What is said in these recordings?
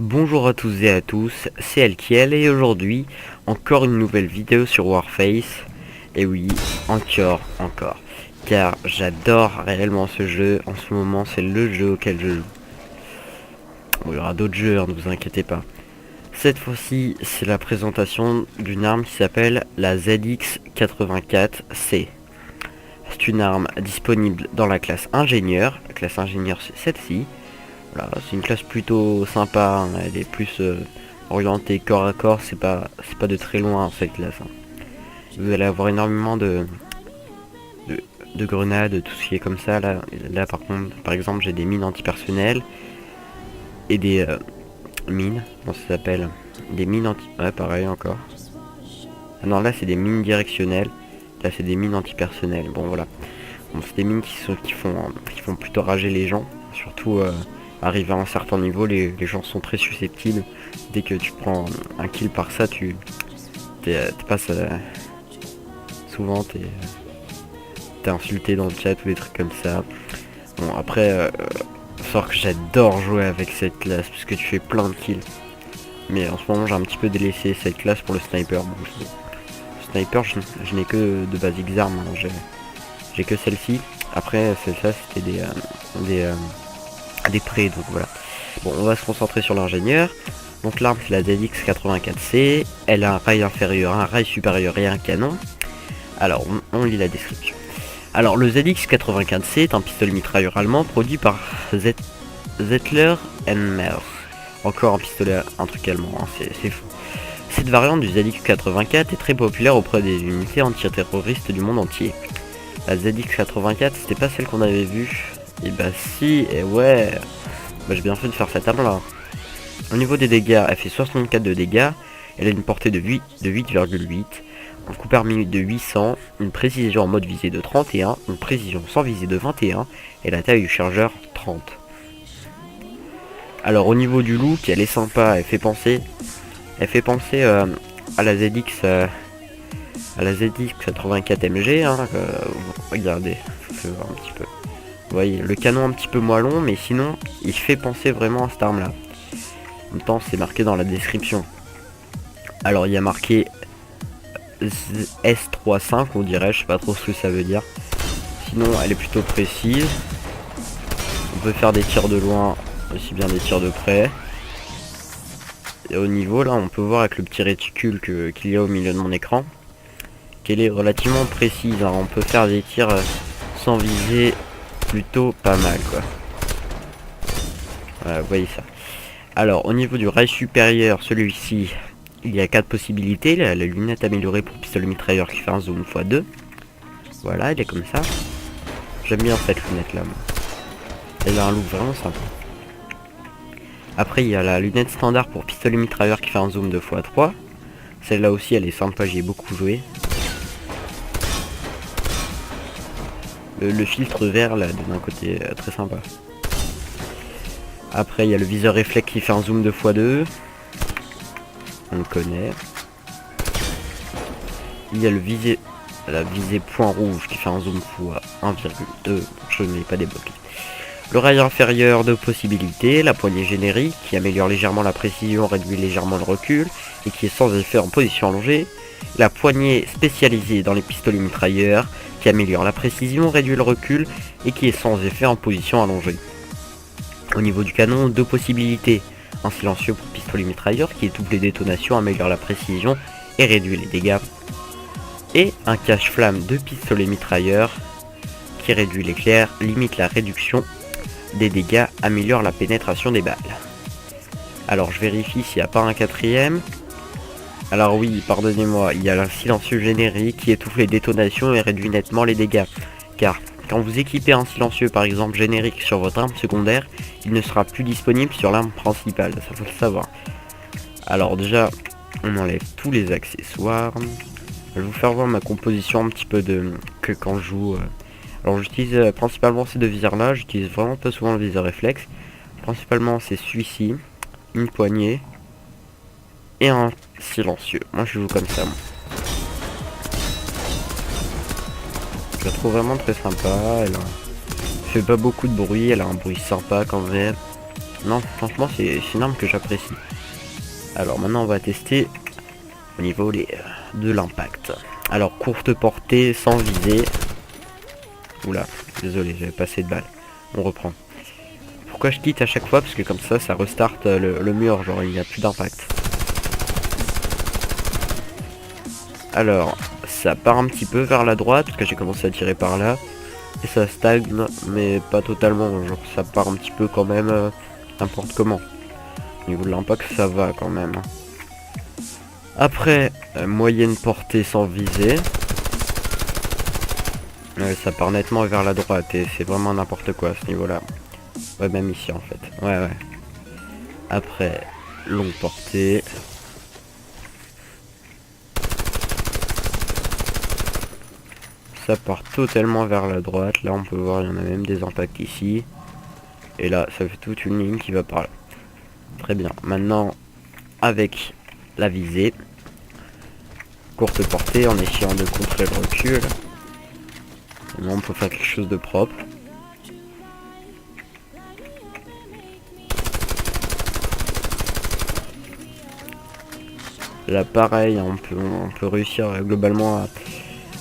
Bonjour à tous et à tous, c'est Elkiel et aujourd'hui, encore une nouvelle vidéo sur Warface. Et oui, encore, car j'adore réellement ce jeu, en ce moment c'est le jeu auquel je joue. Bon, il y aura d'autres jeux, hein, ne vous inquiétez pas. Cette fois-ci, c'est la présentation d'une arme qui s'appelle la ZX84C. C'est une arme disponible dans la classe ingénieur, la classe ingénieur c'est celle-ci. Voilà, c'est une classe plutôt sympa, hein. Elle est plus orientée corps à corps, c'est pas de très loin cette classe. Hein. Vous allez avoir énormément de grenades, tout ce qui est comme ça. Là par contre, par exemple, j'ai des mines antipersonnelles et des mines, comment ça s'appelle? Des mines anti... Ouais, pareil encore. Ah non, là c'est des mines directionnelles, là c'est des mines antipersonnelles. Bon voilà. Bon, c'est des mines qui font plutôt rager les gens, surtout... arrivé à un certain niveau, les gens sont très susceptibles. Dès que tu prends un kill par ça, tu passes souvent t'es insulté dans le chat ou des trucs comme ça. Bon après, sort que j'adore jouer avec cette classe parce que tu fais plein de kills. Mais en ce moment j'ai un petit peu délaissé cette classe pour le sniper. Bon, le sniper je n'ai que de basiques armes, hein. J'ai que celle-ci. Après celle-là c'était des prêts, donc voilà. Bon, on va se concentrer sur l'ingénieur. Donc l'arme c'est la ZX84C. Elle a un rail inférieur, un rail supérieur et un canon. Alors on lit la description. Alors le ZX84C est un pistolet mitrailleur allemand produit par Zettler Mers. Encore un pistolet, un truc allemand, hein, c'est fou. Cette variante du ZX84 est très populaire auprès des unités antiterroristes du monde entier. La ZX84 c'était pas celle qu'on avait vue. Et bah si, et ouais, bah j'ai bien fait de faire cette arme là. Au niveau des dégâts, elle fait 64 de dégâts, elle a une portée de 8,8, un coup par minute de 800, une précision en mode visée de 31, une précision sans visée de 21, et la taille du chargeur 30. Alors au niveau du look, elle est sympa, elle fait penser à la ZX 84 MG, hein, regardez, je vais voir un petit peu. Vous voyez, le canon un petit peu moins long, mais sinon, il fait penser vraiment à cette arme-là. En même temps, c'est marqué dans la description. Alors, il y a marqué S35, on dirait, je sais pas trop ce que ça veut dire. Sinon, elle est plutôt précise. On peut faire des tirs de loin, aussi bien des tirs de près. Et au niveau, là, on peut voir avec le petit réticule qu'il y a au milieu de mon écran, qu'elle est relativement précise, hein. On peut faire des tirs sans viser plutôt pas mal, quoi. Voilà, vous voyez ça. Alors au niveau du rail supérieur, celui-ci, il y a 4 possibilités. La lunette améliorée pour pistolet mitrailleur qui fait un zoom x2. Voilà, il est comme ça. J'aime bien cette lunette là, moi. Elle a un look vraiment sympa. Après il y a la lunette standard pour pistolet mitrailleur qui fait un zoom 2x3. Celle-là aussi elle est sympa, j'y ai beaucoup joué. Le filtre vert là d'un côté très sympa. Après il y a le viseur réflexe qui fait un zoom 2x2. On le connaît. Il y a la visée point rouge qui fait un zoom x1,2. Je ne l'ai pas débloqué. Le rail inférieur, 2 possibilités. La poignée générique qui améliore légèrement la précision, réduit légèrement le recul et qui est sans effet en position allongée. La poignée spécialisée dans les pistolets mitrailleurs qui améliore la précision, réduit le recul et qui est sans effet en position allongée. Au niveau du canon, 2 possibilités. Un silencieux pour pistolet mitrailleur qui étouffe les détonations, améliore la précision et réduit les dégâts. Et un cache-flamme de pistolet mitrailleur qui réduit l'éclair, limite la réduction des dégâts, améliore la pénétration des balles. Alors je vérifie s'il n'y a pas un quatrième. Alors oui, pardonnez-moi, il y a un silencieux générique qui étouffe les détonations et réduit nettement les dégâts. Car quand vous équipez un silencieux par exemple générique sur votre arme secondaire, il ne sera plus disponible sur l'arme principale, ça faut le savoir. Alors déjà, on enlève tous les accessoires. Je vais vous faire voir ma composition un petit peu que quand je joue. Alors j'utilise principalement ces deux viseurs là, j'utilise vraiment pas souvent le viseur réflexe. Principalement c'est celui-ci, une poignée et un silencieux. Moi je joue comme ça. Moi. Je la trouve vraiment très sympa, elle fait pas beaucoup de bruit, elle a un bruit sympa quand même. Non, franchement, c'est une arme que j'apprécie. Alors maintenant, on va tester au niveau de l'impact. Alors, courte portée, sans viser. Oula, désolé, j'avais pas assez de balles. On reprend. Pourquoi je quitte à chaque fois? Parce que comme ça restart le mur, genre il n'y a plus d'impact. Alors, ça part un petit peu vers la droite, parce que j'ai commencé à tirer par là. Et ça stagne, mais pas totalement, genre ça part un petit peu quand même, n'importe comment. Au niveau de l'impact, ça va quand même. Après, moyenne portée sans viser. Ça part nettement vers la droite, et c'est vraiment n'importe quoi à ce niveau-là. Ouais, même ici en fait. Ouais. Après, longue portée. Ça part totalement vers la droite. Là, on peut voir, il y en a même des impacts ici. Et là, ça fait toute une ligne qui va par là. Très bien. Maintenant, avec la visée. Courte portée, en essayant de contrer le recul. Maintenant, on peut faire quelque chose de propre. Là, pareil, on peut réussir globalement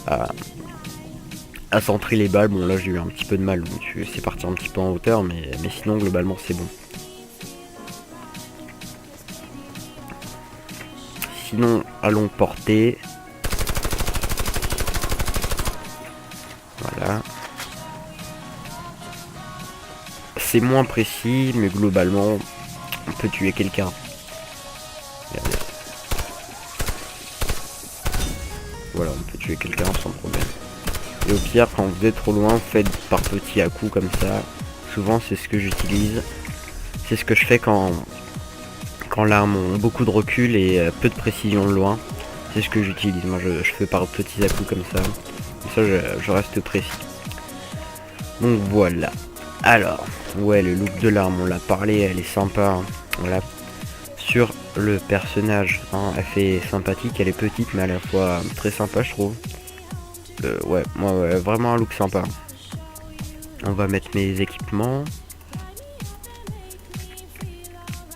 à centrer les balles. Bon, là j'ai eu un petit peu de mal, donc c'est parti un petit peu en hauteur, mais sinon globalement c'est bon. Sinon, à longue portée. Voilà. C'est moins précis, mais globalement, on peut tuer quelqu'un. Regardez. Voilà, on peut tuer quelqu'un sans problème. Et au pire, quand vous êtes trop loin, faites par petits à-coups comme ça. Souvent, c'est ce que j'utilise. C'est ce que je fais quand l'arme a beaucoup de recul et peu de précision de loin. C'est ce que j'utilise. Moi, je fais par petits à-coups comme ça. Comme ça, je reste précis. Donc voilà. Alors, ouais, le look de l'arme, on l'a parlé, elle est sympa. Hein. Voilà. Sur le personnage, hein, elle fait sympathique, elle est petite, mais à la fois très sympa, je trouve. Ouais, moi, ouais, vraiment un look sympa. On va mettre mes équipements.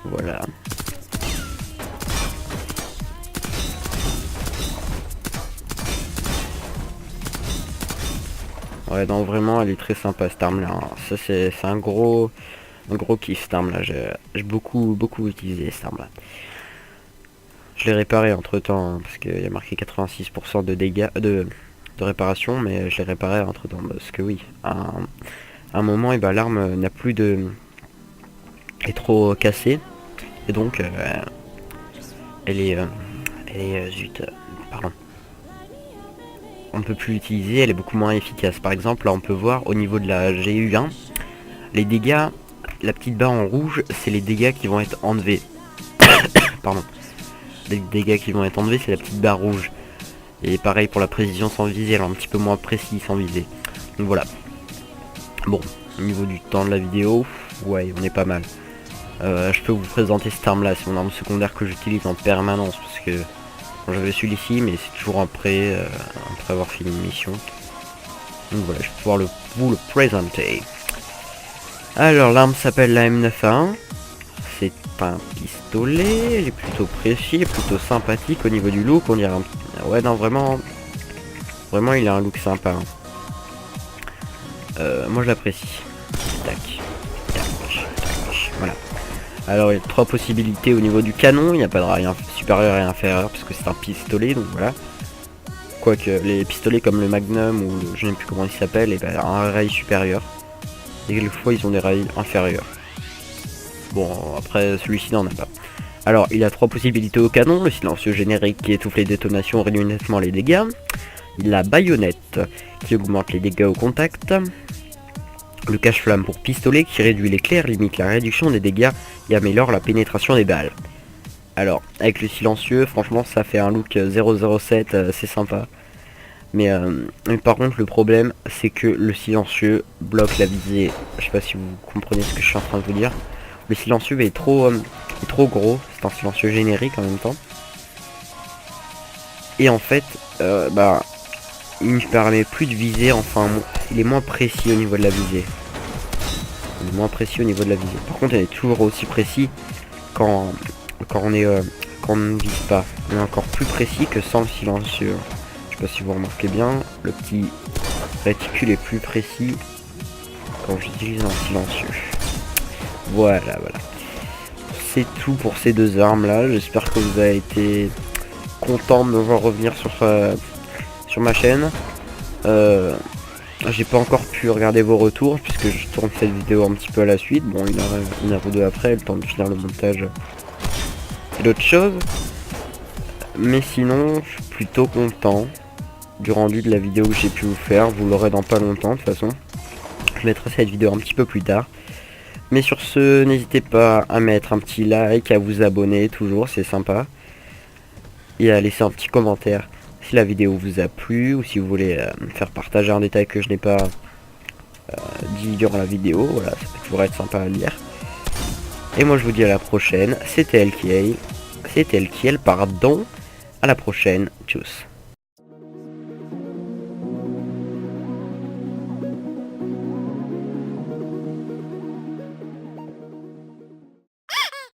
Voilà. Ouais, non, vraiment, elle est très sympa cette arme là. Hein. Ça, c'est un gros kiff cette arme là. J'ai beaucoup utilisé cette arme là. Je l'ai réparé entre temps, hein, parce qu'il y a marqué 86% de dégâts, de réparation, mais je l'ai réparé entre temps, parce que oui, à un moment, et ben, l'arme n'a plus de... est trop cassée, et donc elle est zut, pardon. On ne peut plus l'utiliser, elle est beaucoup moins efficace. Par exemple, là on peut voir au niveau de la GU1, les dégâts, la petite barre en rouge, c'est les dégâts qui vont être enlevés. Pardon. Les dégâts qui vont être enlevés, c'est la petite barre rouge. Et pareil pour la précision sans viser, elle est un petit peu moins précis sans viser. Donc voilà. Bon, au niveau du temps de la vidéo, ouais, on est pas mal. Je peux vous présenter cette arme là, c'est mon arme secondaire que j'utilise en permanence, parce que j'avais celui-ci, mais c'est toujours après avoir fini une mission. Donc voilà, je vais pouvoir vous le présenter. Alors l'arme s'appelle la M9A1. C'est un pistolet, il est plutôt précis, plutôt sympathique au niveau du look, on dirait un... Ouais non, vraiment il a un look sympa. Hein. Moi je l'apprécie. Tac, tac, tac, voilà. Alors il y a 3 possibilités au niveau du canon, il n'y a pas de rail supérieur et inférieur parce que c'est un pistolet, donc voilà. Quoique les pistolets comme le Magnum ou je ne sais plus comment il s'appelle, et ben un rail supérieur. Et quelquefois ils ont des rails inférieurs. Bon après celui-ci n'en a pas. Alors il a 3 possibilités au canon, le silencieux générique qui étouffe les détonations, réduit nettement les dégâts. La baïonnette qui augmente les dégâts au contact. Le cache-flamme pour pistolet qui réduit l'éclair, limite la réduction des dégâts et améliore la pénétration des balles. Alors, avec le silencieux, franchement ça fait un look 007, c'est sympa. Mais par contre le problème c'est que le silencieux bloque la visée. Je sais pas si vous comprenez ce que je suis en train de vous dire. Le silencieux est trop gros, c'est un silencieux générique en même temps. Et en fait, il ne permet plus de viser, enfin il est moins précis au niveau de la visée. On est moins précis au niveau de la vision. Par contre, elle est toujours aussi précis quand on est quand on ne vise pas. On est encore plus précis que sans le silencieux. Je sais pas si vous remarquez bien, le petit réticule est plus précis quand j'utilise un silencieux. Voilà, voilà. C'est tout pour ces deux armes là. J'espère que vous avez été content de me voir revenir sur ma chaîne. J'ai pas encore pu regarder vos retours puisque je tourne cette vidéo un petit peu à la suite. Bon, une heure ou deux après, le temps de finir le montage et d'autres choses. Mais sinon, je suis plutôt content du rendu de la vidéo que j'ai pu vous faire. Vous l'aurez dans pas longtemps de toute façon. Je mettrai cette vidéo un petit peu plus tard. Mais sur ce, n'hésitez pas à mettre un petit like, à vous abonner toujours, c'est sympa. Et à laisser un petit commentaire si la vidéo vous a plu ou si vous voulez me faire partager un détail que je n'ai pas dit durant la vidéo. Voilà, ça peut toujours être sympa à lire. Et moi je vous dis à la prochaine. C'était Elkiel, pardon. À la prochaine. Tchuss.